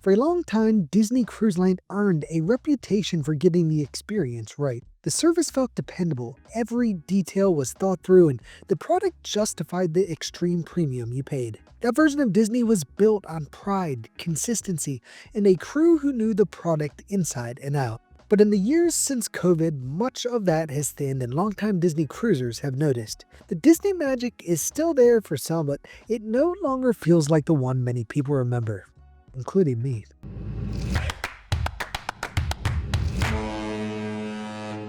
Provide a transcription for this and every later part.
For a long time, Disney Cruise Line earned a reputation for getting the experience right. The service felt dependable, every detail was thought through, and the product justified the extreme premium you paid. That version of Disney was built on pride, consistency, and a crew who knew the product inside and out. But in the years since COVID, much of that has thinned, and longtime Disney cruisers have noticed. The Disney magic is still there for some, but it no longer feels like the one many people remember, including me.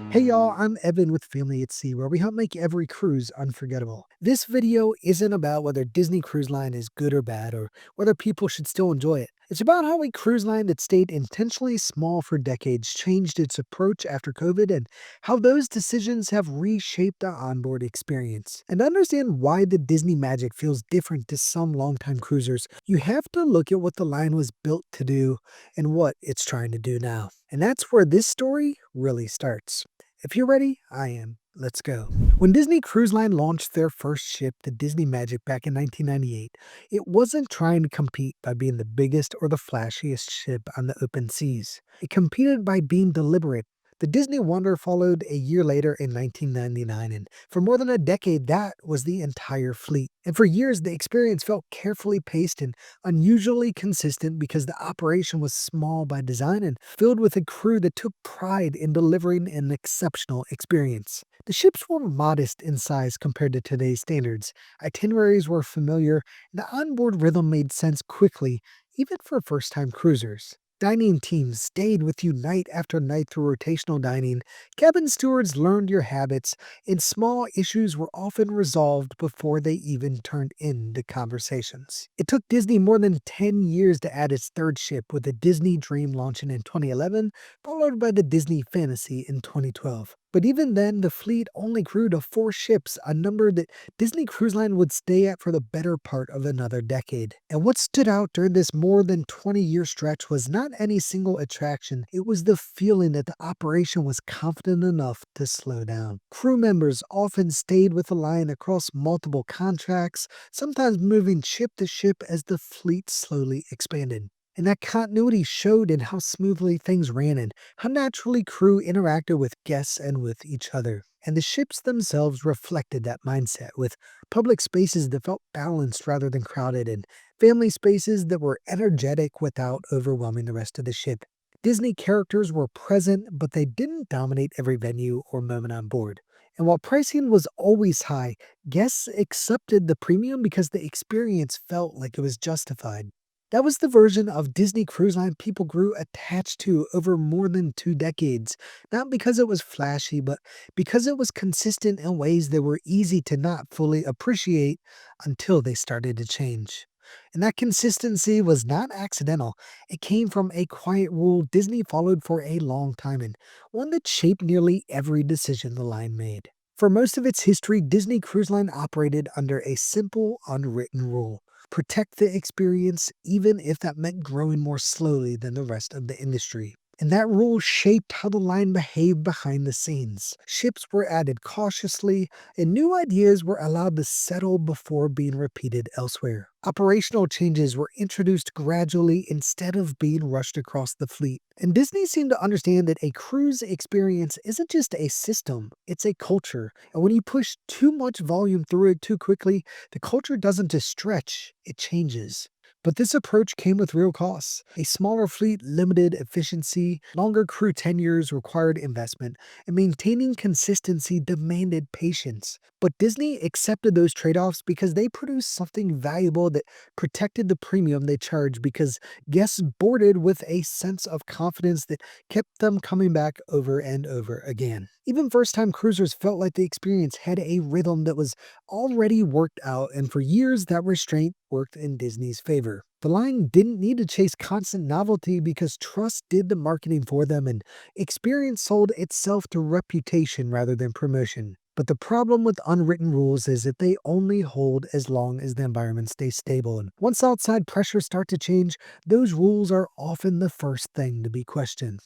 Hey y'all, I'm Evan with Family at Sea, where we help make every cruise unforgettable. This video isn't about whether Disney Cruise Line is good or bad, or whether people should still enjoy it. It's about how a cruise line that stayed intentionally small for decades changed its approach after COVID, and how those decisions have reshaped the onboard experience. And to understand why the Disney magic feels different to some longtime cruisers, you have to look at what the line was built to do and what it's trying to do now. And that's where this story really starts. If you're ready, I am. Let's go. When Disney Cruise Line launched their first ship, the Disney Magic, back in 1998, it wasn't trying to compete by being the biggest or the flashiest ship on the open seas. It competed by being deliberate. The Disney Wonder followed a year later in 1999, and for more than a decade, that was the entire fleet. And for years, the experience felt carefully paced and unusually consistent because the operation was small by design and filled with a crew that took pride in delivering an exceptional experience. The ships were modest in size compared to today's standards. Itineraries were familiar, and the onboard rhythm made sense quickly, even for first-time cruisers. Dining teams stayed with you night after night through rotational dining, cabin stewards learned your habits, and small issues were often resolved before they even turned into conversations. It took Disney more than 10 years to add its third ship, with the Disney Dream launching in 2011, followed by the Disney Fantasy in 2012. But even then, the fleet only grew to 4 ships, a number that Disney Cruise Line would stay at for the better part of another decade. And what stood out during this more than 20-year stretch was not any single attraction, it was the feeling that the operation was confident enough to slow down. Crew members often stayed with the line across multiple contracts, sometimes moving ship to ship as the fleet slowly expanded. And that continuity showed in how smoothly things ran and how naturally crew interacted with guests and with each other. And the ships themselves reflected that mindset, with public spaces that felt balanced rather than crowded, and family spaces that were energetic without overwhelming the rest of the ship. Disney characters were present, but they didn't dominate every venue or moment on board. And while pricing was always high, guests accepted the premium because the experience felt like it was justified. That was the version of Disney Cruise Line people grew attached to over more than 2 decades, not because it was flashy, but because it was consistent in ways that were easy to not fully appreciate until they started to change. And that consistency was not accidental. It came from a quiet rule Disney followed for a long time, and one that shaped nearly every decision the line made. For most of its history, Disney Cruise Line operated under a simple, unwritten rule: protect the experience, even if that meant growing more slowly than the rest of the industry. And that rule shaped how the line behaved behind the scenes. Ships were added cautiously, and new ideas were allowed to settle before being repeated elsewhere. Operational changes were introduced gradually instead of being rushed across the fleet. And Disney seemed to understand that a cruise experience isn't just a system, it's a culture. And when you push too much volume through it too quickly, the culture doesn't just stretch, it changes. But this approach came with real costs. A smaller fleet limited efficiency, longer crew tenures required investment, and maintaining consistency demanded patience. But Disney accepted those trade-offs because they produced something valuable that protected the premium they charged, because guests boarded with a sense of confidence that kept them coming back over and over again. Even first-time cruisers felt like the experience had a rhythm that was already worked out, and for years that restraint worked in Disney's favor. The line didn't need to chase constant novelty because trust did the marketing for them, and experience sold itself to reputation rather than promotion. But the problem with unwritten rules is that they only hold as long as the environment stays stable, and once outside pressures start to change, those rules are often the first thing to be questioned.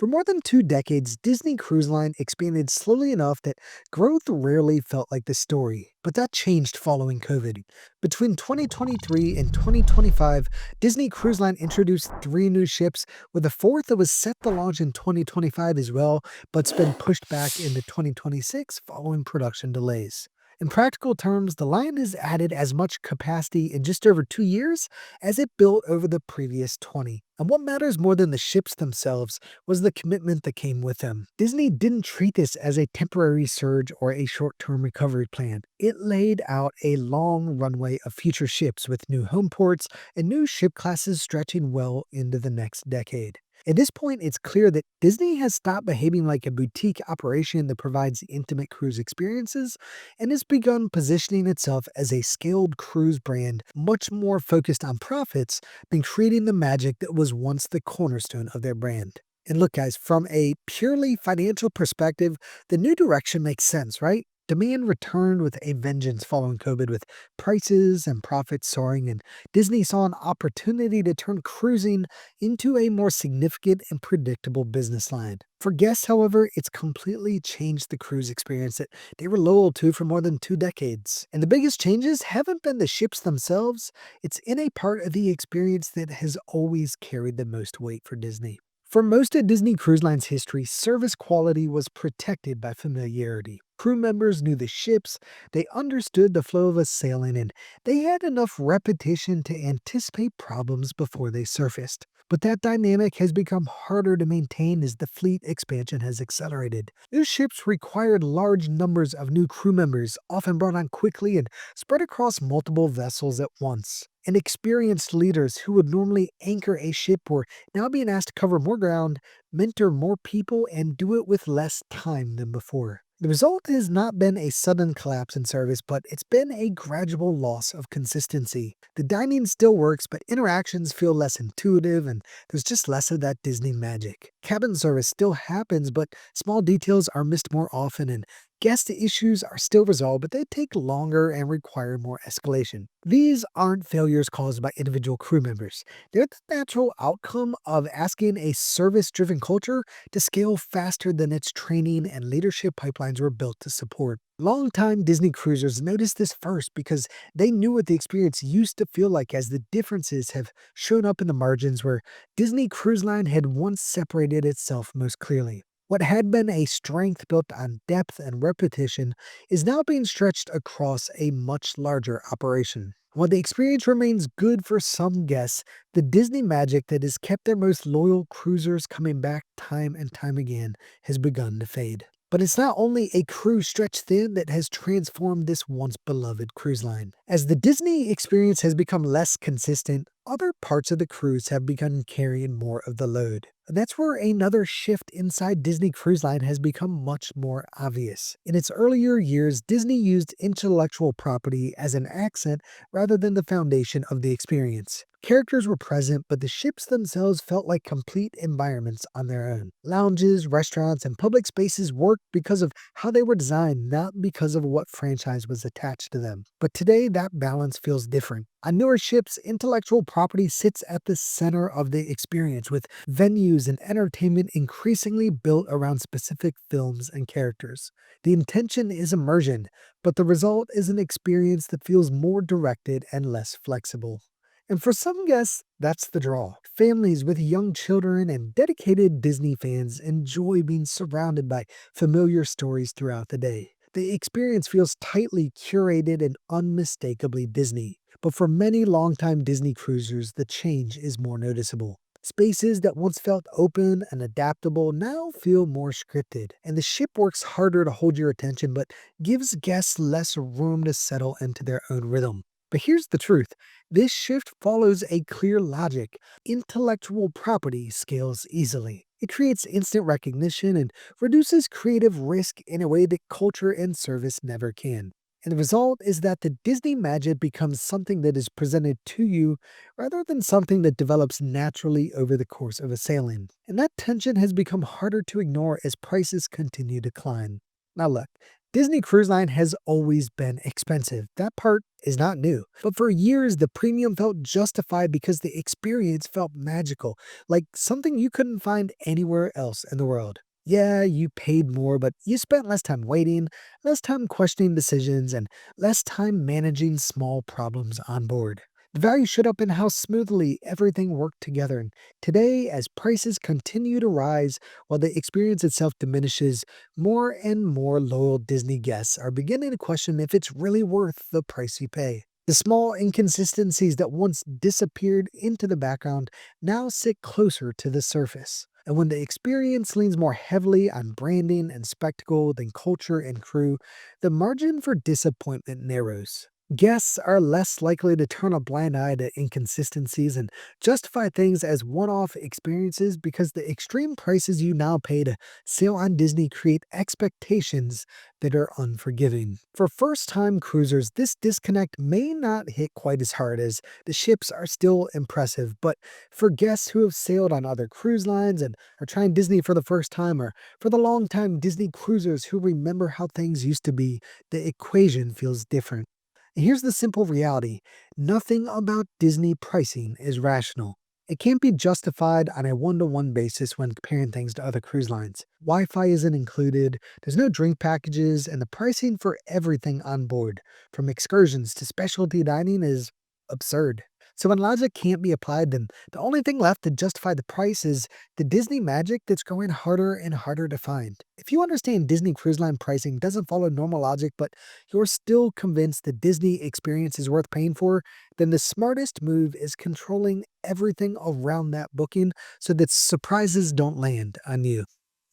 For more than 2 decades, Disney Cruise Line expanded slowly enough that growth rarely felt like the story. But that changed following COVID. Between 2023 and 2025, Disney Cruise Line introduced 3 new ships, with a fourth that was set to launch in 2025 as well, but's been pushed back into 2026 following production delays. In practical terms, the line has added as much capacity in just over 2 years as it built over the previous 20. And what matters more than the ships themselves was the commitment that came with them. Disney didn't treat this as a temporary surge or a short term recovery plan. It laid out a long runway of future ships with new home ports and new ship classes stretching well into the next decade. At this point, it's clear that Disney has stopped behaving like a boutique operation that provides intimate cruise experiences and has begun positioning itself as a scaled cruise brand much more focused on profits than creating the magic that was once the cornerstone of their brand. And look, guys, from a purely financial perspective, the new direction makes sense, right? Demand returned with a vengeance following COVID, with prices and profits soaring, and Disney saw an opportunity to turn cruising into a more significant and predictable business line. For guests, however, it's completely changed the cruise experience that they were loyal to for more than 2 decades. And the biggest changes haven't been the ships themselves, it's in a part of the experience that has always carried the most weight for Disney. For most of Disney Cruise Line's history, service quality was protected by familiarity. Crew members knew the ships, they understood the flow of a sailing, and they had enough repetition to anticipate problems before they surfaced. But that dynamic has become harder to maintain as the fleet expansion has accelerated. New ships required large numbers of new crew members, often brought on quickly and spread across multiple vessels at once. And experienced leaders who would normally anchor a ship were now being asked to cover more ground, mentor more people, and do it with less time than before. The result has not been a sudden collapse in service, but it's been a gradual loss of consistency. The dining still works, but interactions feel less intuitive and there's just less of that Disney magic. Cabin service still happens, but small details are missed more often, and guest issues are still resolved, but they take longer and require more escalation. These aren't failures caused by individual crew members. They're the natural outcome of asking a service-driven culture to scale faster than its training and leadership pipelines were built to support. Longtime Disney cruisers noticed this first because they knew what the experience used to feel like, as the differences have shown up in the margins where Disney Cruise Line had once separated itself most clearly. What had been a strength built on depth and repetition is now being stretched across a much larger operation. While the experience remains good for some guests, the Disney magic that has kept their most loyal cruisers coming back time and time again has begun to fade. But it's not only a cruise stretched thin that has transformed this once beloved cruise line. As the Disney experience has become less consistent, other parts of the cruise have begun carrying more of the load. And that's where another shift inside Disney Cruise Line has become much more obvious. In its earlier years, Disney used intellectual property as an accent rather than the foundation of the experience. Characters were present, but the ships themselves felt like complete environments on their own. Lounges, restaurants, and public spaces worked because of how they were designed, not because of what franchise was attached to them. But today, that balance feels different. On newer ships, intellectual property sits at the center of the experience, with venues and entertainment increasingly built around specific films and characters. The intention is immersion, but the result is an experience that feels more directed and less flexible. And for some guests, that's the draw. Families with young children and dedicated Disney fans enjoy being surrounded by familiar stories throughout the day. The experience feels tightly curated and unmistakably Disney. But for many longtime Disney cruisers, the change is more noticeable. Spaces that once felt open and adaptable now feel more scripted, and the ship works harder to hold your attention but gives guests less room to settle into their own rhythm. But here's the truth. This shift follows a clear logic. Intellectual property scales easily. It creates instant recognition and reduces creative risk in a way that culture and service never can. And the result is that the Disney magic becomes something that is presented to you rather than something that develops naturally over the course of a sailing. And that tension has become harder to ignore as prices continue to climb. Now look, Disney Cruise Line has always been expensive. That part is not new. But for years, the premium felt justified because the experience felt magical, like something you couldn't find anywhere else in the world. Yeah, you paid more, but you spent less time waiting, less time questioning decisions, and less time managing small problems on board. The value showed up in how smoothly everything worked together. And today, as prices continue to rise while the experience itself diminishes, more and more loyal Disney guests are beginning to question if it's really worth the price you pay. The small inconsistencies that once disappeared into the background now sit closer to the surface. And when the experience leans more heavily on branding and spectacle than culture and crew, the margin for disappointment narrows. Guests are less likely to turn a blind eye to inconsistencies and justify things as one off experiences because the extreme prices you now pay to sail on Disney create expectations that are unforgiving. For first time cruisers, this disconnect may not hit quite as hard as the ships are still impressive, but for guests who have sailed on other cruise lines and are trying Disney for the first time, or for the long-time Disney cruisers who remember how things used to be, the equation feels different. And here's the simple reality: nothing about Disney pricing is rational. It can't be justified on a one to one basis when comparing things to other cruise lines. Wi Fi isn't included, there's no drink packages, and the pricing for everything on board, from excursions to specialty dining, is absurd. So when logic can't be applied, then the only thing left to justify the price is the Disney magic that's growing harder and harder to find. If you understand Disney Cruise Line pricing doesn't follow normal logic, but you're still convinced the Disney experience is worth paying for, then the smartest move is controlling everything around that booking so that surprises don't land on you.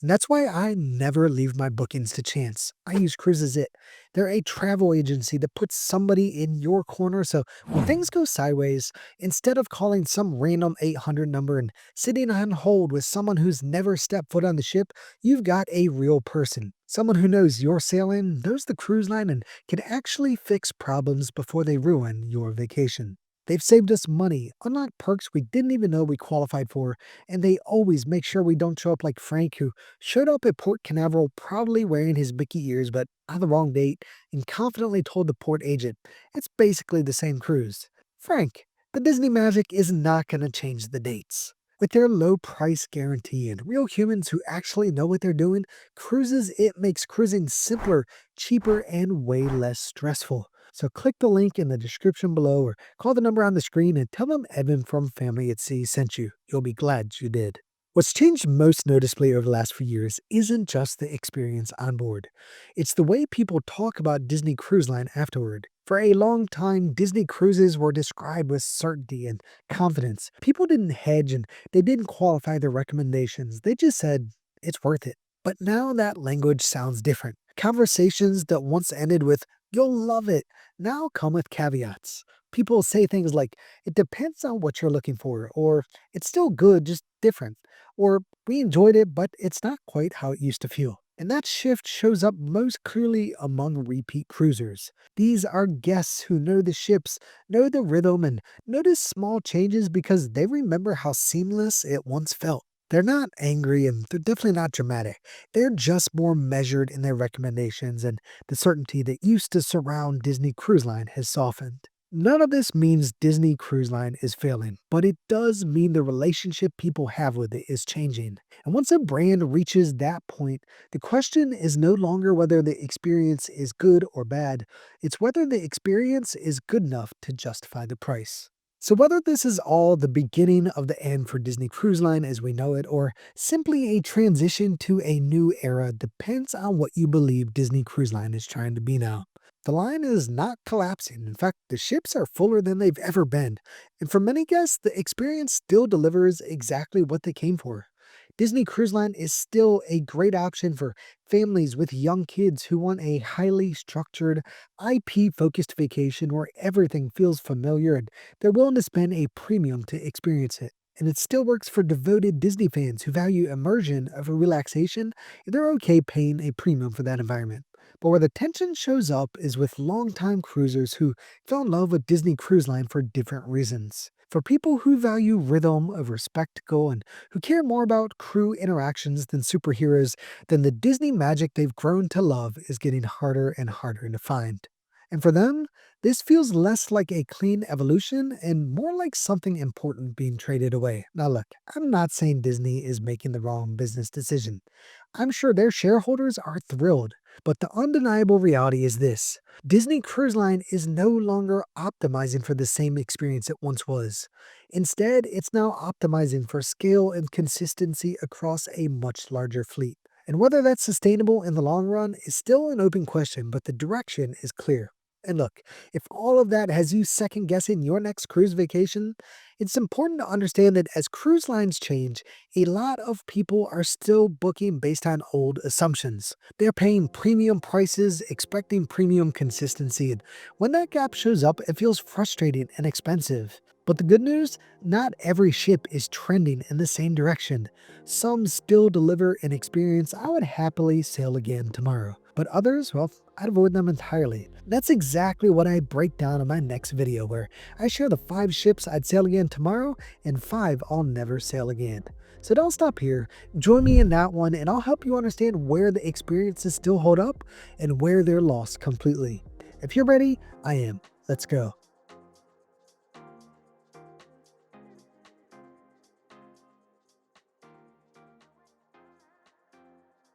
And that's why I never leave my bookings to chance. I use Cruises It. They're a travel agency that puts somebody in your corner, so when things go sideways, instead of calling some random 800 number and sitting on hold with someone who's never stepped foot on the ship, you've got a real person. Someone who knows you're sailing, knows the cruise line, and can actually fix problems before they ruin your vacation. They've saved us money, unlocked perks we didn't even know we qualified for, and they always make sure we don't show up like Frank, who showed up at Port Canaveral proudly wearing his Mickey ears but on the wrong date and confidently told the port agent it's basically the same cruise. Frank, the Disney magic is not going to change the dates. With their low price guarantee and real humans who actually know what they're doing, Cruises It makes cruising simpler, cheaper, and way less stressful. So click the link in the description below or call the number on the screen and tell them Evan from Family at Sea sent you. You'll be glad you did. What's changed most noticeably over the last few years isn't just the experience on board. It's the way people talk about Disney Cruise Line afterward. For a long time, Disney cruises were described with certainty and confidence. People didn't hedge and they didn't qualify their recommendations. They just said, it's worth it. But now that language sounds different. Conversations that once ended with, you'll love it, now come with caveats. People say things like, it depends on what you're looking for, or it's still good, just different, or we enjoyed it, but it's not quite how it used to feel. And that shift shows up most clearly among repeat cruisers. These are guests who know the ships, know the rhythm, and notice small changes because they remember how seamless it once felt. They're not angry and they're definitely not dramatic. They're just more measured in their recommendations, and the certainty that used to surround Disney Cruise Line has softened. None of this means Disney Cruise Line is failing, but it does mean the relationship people have with it is changing. And once a brand reaches that point, the question is no longer whether the experience is good or bad, it's whether the experience is good enough to justify the price. So, whether this is all the beginning of the end for Disney Cruise Line as we know it, or simply a transition to a new era, depends on what you believe Disney Cruise Line is trying to be now. The line is not collapsing. In fact, the ships are fuller than they've ever been. And for many guests, the experience still delivers exactly what they came for. Disney Cruise Line is still a great option for families with young kids who want a highly structured, IP focused vacation where everything feels familiar and they're willing to spend a premium to experience it. And it still works for devoted Disney fans who value immersion over relaxation, and they're okay paying a premium for that environment. But where the tension shows up is with longtime cruisers who fell in love with Disney Cruise Line for different reasons. For people who value rhythm over spectacle and who care more about crew interactions than superheroes, then the Disney magic they've grown to love is getting harder and harder to find. And for them, this feels less like a clean evolution and more like something important being traded away. Now, look, I'm not saying Disney is making the wrong business decision. I'm sure their shareholders are thrilled, but the undeniable reality is this: Disney Cruise Line is no longer optimizing for the same experience it once was. Instead, it's now optimizing for scale and consistency across a much larger fleet. And whether that's sustainable in the long run is still an open question, but the direction is clear. And look, if all of that has you second guessing your next cruise vacation, it's important to understand that as cruise lines change, a lot of people are still booking based on old assumptions. They're paying premium prices, expecting premium consistency, and when that gap shows up, it feels frustrating and expensive. But the good news, not every ship is trending in the same direction. Some still deliver an experience I would happily sail again tomorrow. But others, well, I'd avoid them entirely. That's exactly what I break down in my next video, where I share the 5 ships I'd sail again tomorrow and 5 I'll never sail again. So don't stop here, join me in that one and I'll help you understand where the experiences still hold up and where they're lost completely. If you're ready, I am. Let's go.